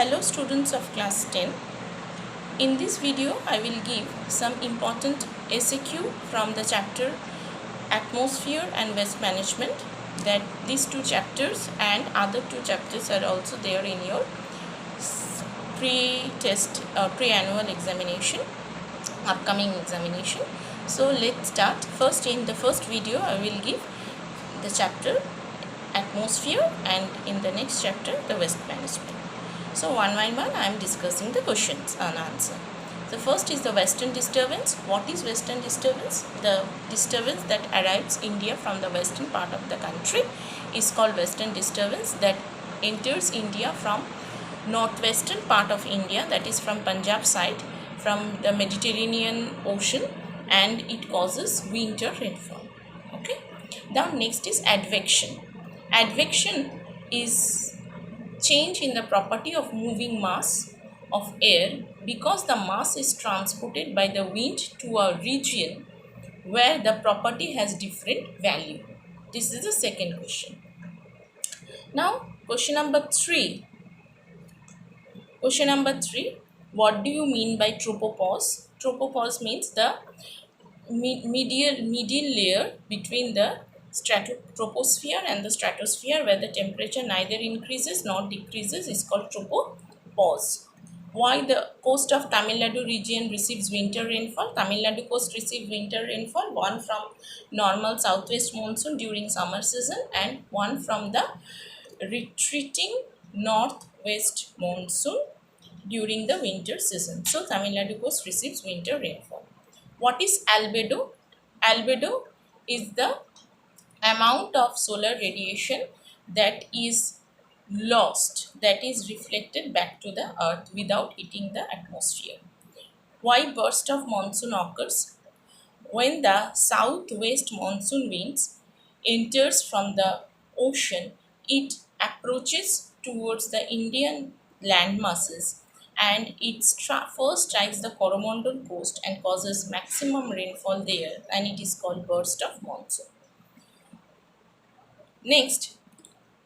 Hello students of class 10. In this video I will give some important SAQ from the chapter Atmosphere and Waste Management. That these two chapters and other two chapters are also there in your pre-annual examination, upcoming examination. So let's start. First, in the first video I will give the chapter Atmosphere and in the next chapter the Waste Management. So one by one I am discussing the questions and answer. The first is the western disturbance. What is western disturbance? The disturbance that arrives India from the western part of the country is called western disturbance, that enters India from northwestern part of India, that is from Punjab side, from the Mediterranean Ocean, and it causes winter rainfall. Okay. Now next is advection. Advection is change in the property of moving mass of air because the mass is transported by the wind to a region where the property has different value. This is the second question. Now question number 3. Question number 3. What do you mean by tropopause? Tropopause means the medial layer between the troposphere and the stratosphere, where the temperature neither increases nor decreases, is called tropopause. Why the coast of Tamil Nadu region receives winter rainfall? Tamil Nadu coast receives winter rainfall, one from normal southwest monsoon during summer season and one from the retreating northwest monsoon during the winter season. So Tamil Nadu coast receives winter rainfall. What is albedo? Albedo is the amount of solar radiation that is lost, that is reflected back to the earth without hitting the atmosphere. Why burst of monsoon occurs? When the southwest monsoon winds enters from the ocean, it approaches towards the Indian land masses and it first strikes the Coromandel coast and causes maximum rainfall there, and it is called burst of monsoon. Next,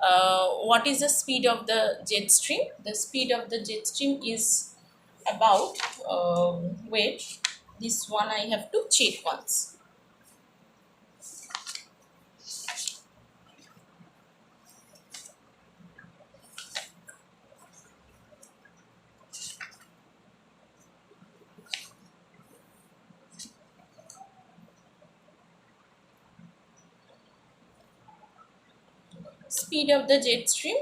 what is the speed of the jet stream? The speed of the jet stream is about, wait, this one I have to check once. Speed of the jet stream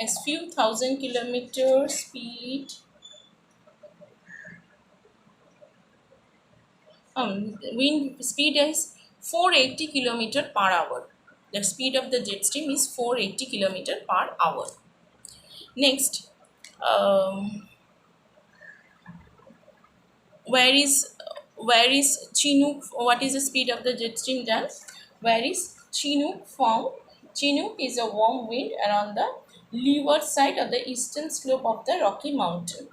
is few thousand kilometer speed. Wind speed is 480 kilometer per hour. The speed of the jet stream is 480 kilometer per hour. Next, where is Chinook? What is the speed of the jet stream done? Where is Chinook found? Chinook is a warm wind around the leeward side of the eastern slope of the Rocky Mountain.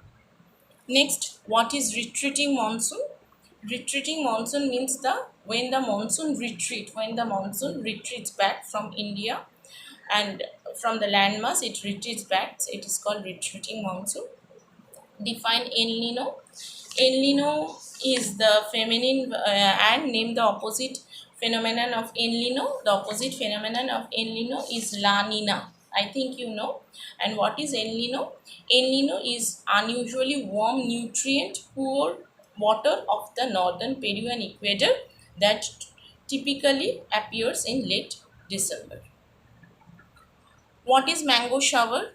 Next, what is retreating monsoon? Retreating monsoon means when the monsoon retreats back from India and from the landmass, it retreats back. It is called retreating monsoon. Define El Nino. El Nino is the feminine and name the opposite phenomenon of El Nino. The opposite phenomenon of El Nino is La Nina. I think you know. And what is El Nino? El Nino is unusually warm, nutrient poor water of the northern Peru and Ecuador that typically appears in late December. What is mango shower?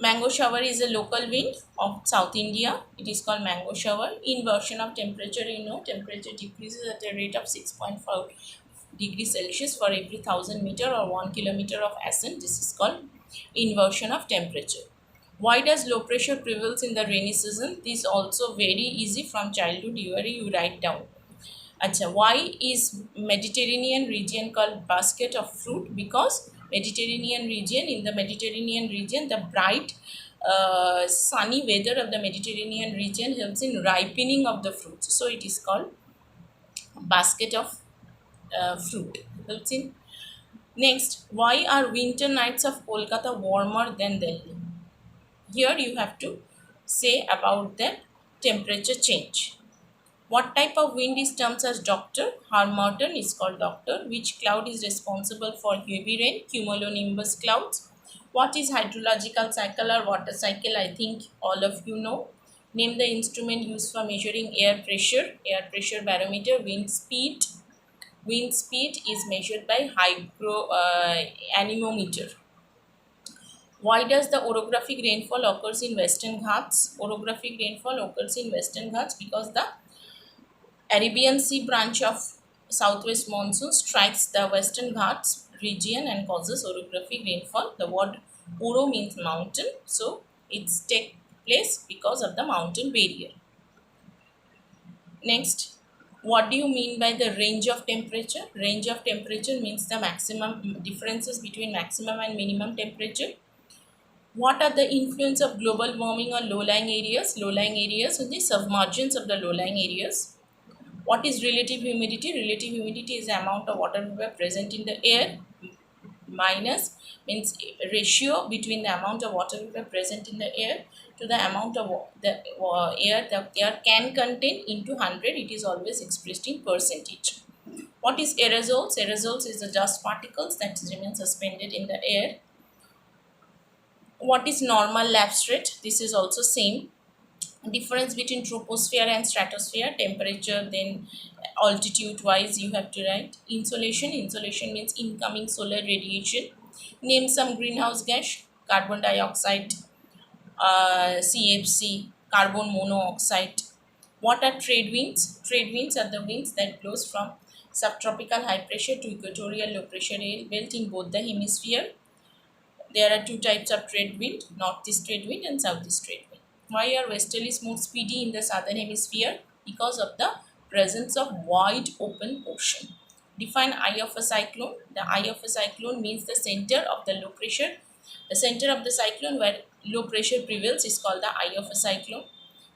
Mango shower is a local wind of South India. It is called mango shower. Inversion of temperature, temperature decreases at a rate of 6.5 degrees Celsius for every 1000 meter or 1 kilometer of ascent. This is called inversion of temperature. Why does low pressure prevails in the rainy season? This is also very easy from childhood. You write down. Achha, why is Mediterranean region called basket of fruit? Because in the Mediterranean region, the bright sunny weather of the Mediterranean region helps in ripening of the fruits. So it is called basket of fruit. Helps in. Next, why are winter nights of Kolkata warmer than Delhi? Here you have to say about the temperature change. What type of wind is termed as doctor? Harmattan is called doctor. Which cloud is responsible for heavy rain? Cumulonimbus clouds. What is hydrological cycle or water cycle? I think all of you know. Name the instrument used for measuring air pressure. Air pressure barometer. Wind speed. Wind speed is measured by anemometer. Why does the orographic rainfall occurs in Western Ghats? Orographic rainfall occurs in Western Ghats because the Arabian Sea branch of southwest monsoon strikes the Western Ghats region and causes orographic rainfall. The word Oro means mountain, so it's take place because of the mountain barrier. Next, what do you mean by the range of temperature? Range of temperature means the maximum differences between maximum and minimum temperature. What are the influence of global warming on low-lying areas? Low-lying areas and the submargins of the low-lying areas. What is relative humidity? Relative humidity is the amount of water vapor present in the air. Minus means ratio between the amount of water vapor present in the air to the amount of the air can contain into 100. It is always expressed in percentage. What is aerosols? Aerosols is the dust particles that remain suspended in the air. What is normal lapse rate? This is also same. Difference between troposphere and stratosphere, temperature, then altitude wise you have to write. Insolation means incoming solar radiation. Name some greenhouse gas. Carbon dioxide, CFC, carbon monoxide. What are trade winds? Trade winds are the winds that blows from subtropical high pressure to equatorial low pressure air belt in both the hemisphere. There are two types of trade wind, northeast trade wind and southeast trade wind. Why are westerlies more speedy in the southern hemisphere? Because of the presence of wide open ocean. Define eye of a cyclone. The eye of a cyclone means the center of the low pressure. The center of the cyclone where low pressure prevails is called the eye of a cyclone.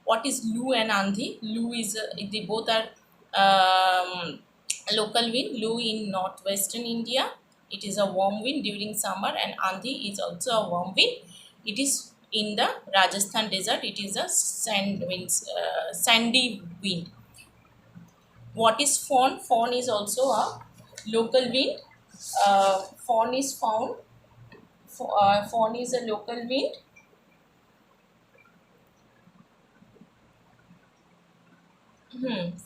What is Lu and Andhi? Lu is they both are local wind. Lu in northwestern India. It is a warm wind during summer, and Andhi is also a warm wind. It is in the Rajasthan desert. It is a sandy wind. What is Fawn? Fawn is also a local wind. Fawn is found. Fawn is a local wind.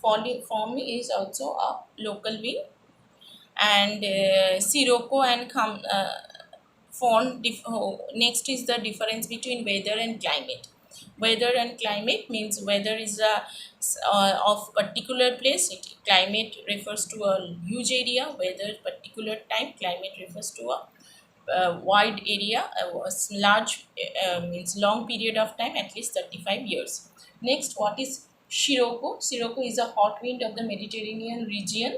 Fawn is also a local wind. And Sirocco and Fawn. Next is the difference between weather and climate. Weather and climate means weather is a of particular place. Climate refers to a huge area. Weather particular time. Climate refers to a wide area. Large means long period of time, at least 35 years. Next, what is Sirocco? Sirocco is a hot wind of the Mediterranean region.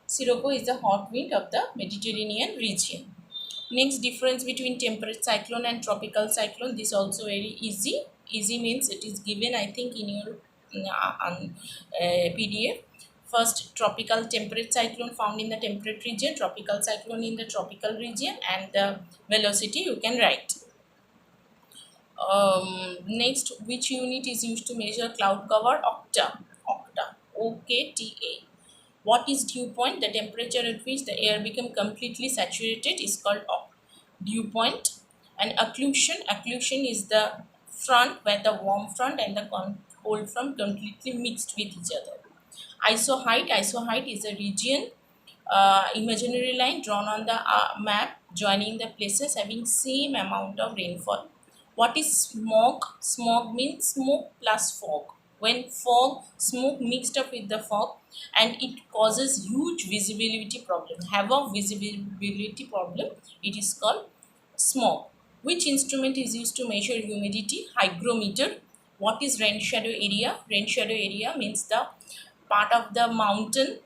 Sirocco is the hot wind of the Mediterranean region. Next, difference between temperate cyclone and tropical cyclone. This also very easy. Easy means it is given, I think, in your PDF. First, tropical temperate cyclone found in the temperate region, tropical cyclone in the tropical region, and the velocity you can write. Next, which unit is used to measure cloud cover? Octa. Octa. OKTA. What is dew point? The temperature at which the air becomes completely saturated is called dew point. And occlusion. Occlusion is the front where the warm front and the cold front completely mixed with each other. Isoheight. Isoheight is a region, imaginary line drawn on the map joining the places having same amount of rainfall. What is smog? Smog means smoke plus fog. When smoke mixed up with the fog, and it causes huge visibility problem, havoc visibility problem, it is called smog. Which instrument is used to measure humidity? Hygrometer. What is rain shadow area? Rain shadow area means the part of the mountain,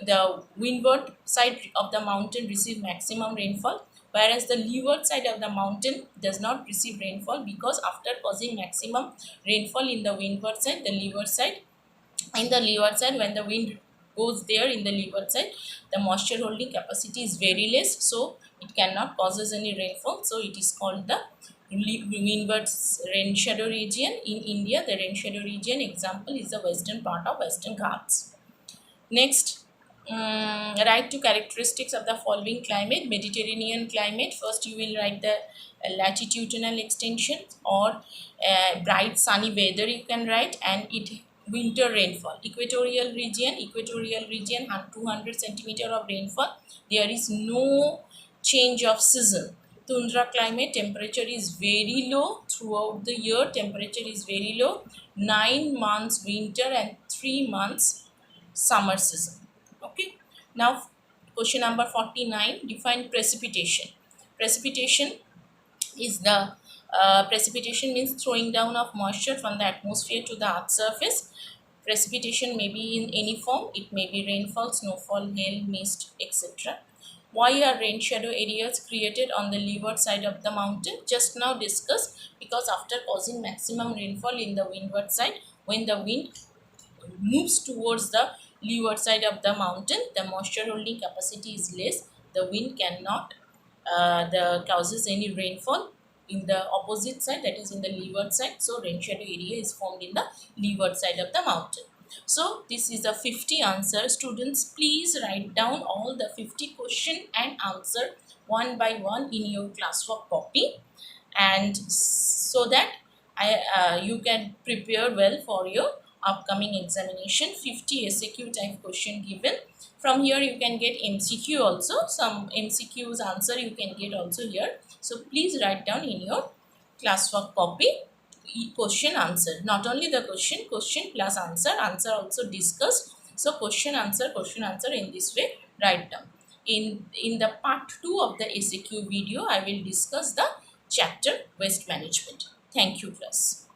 the windward side of the mountain receive maximum rainfall, whereas the leeward side of the mountain does not receive rainfall, because after causing maximum rainfall in the windward side, the leeward side, when the wind goes there in the leeward side, the moisture holding capacity is very less, so it cannot causes any rainfall, so it is called the windward rain shadow region. In India, the rain shadow region example is the western part of Western Ghats. Next, write two characteristics of the following climate. Mediterranean climate. First, you will write the latitudinal extension or bright sunny weather. You can write, and it winter rainfall. Equatorial region. 200 centimeter of rainfall. There is no change of season. Tundra climate, temperature is very low throughout the year. Temperature is very low. 9 months winter and 3 months summer season. Okay, now question number 49, define precipitation. Precipitation is the precipitation means throwing down of moisture from the atmosphere to the earth's surface. Precipitation may be in any form. It may be rainfall, snowfall, hail, mist, etc. Why are rain shadow areas created on the leeward side of the mountain? Just now discussed, because after causing maximum rainfall in the windward side, when the wind moves towards the leeward side of the mountain, the moisture holding capacity is less. The wind cannot the causes any rainfall in the opposite side, that is in the leeward side. So rain shadow area is formed in the leeward side of the mountain. So this is a 50 answer. Students, please write down all the 50 question and answer one by one in your classwork copy, and so that you can prepare well for your upcoming examination. 50 SAQ type question given. From here you can get MCQ also. Some MCQs answer you can get also here. So please write down in your classwork copy question answer. Not only the question plus answer also discussed. So question answer in this way write down. In the part 2 of the SAQ video, I will discuss the chapter waste management. Thank you, class.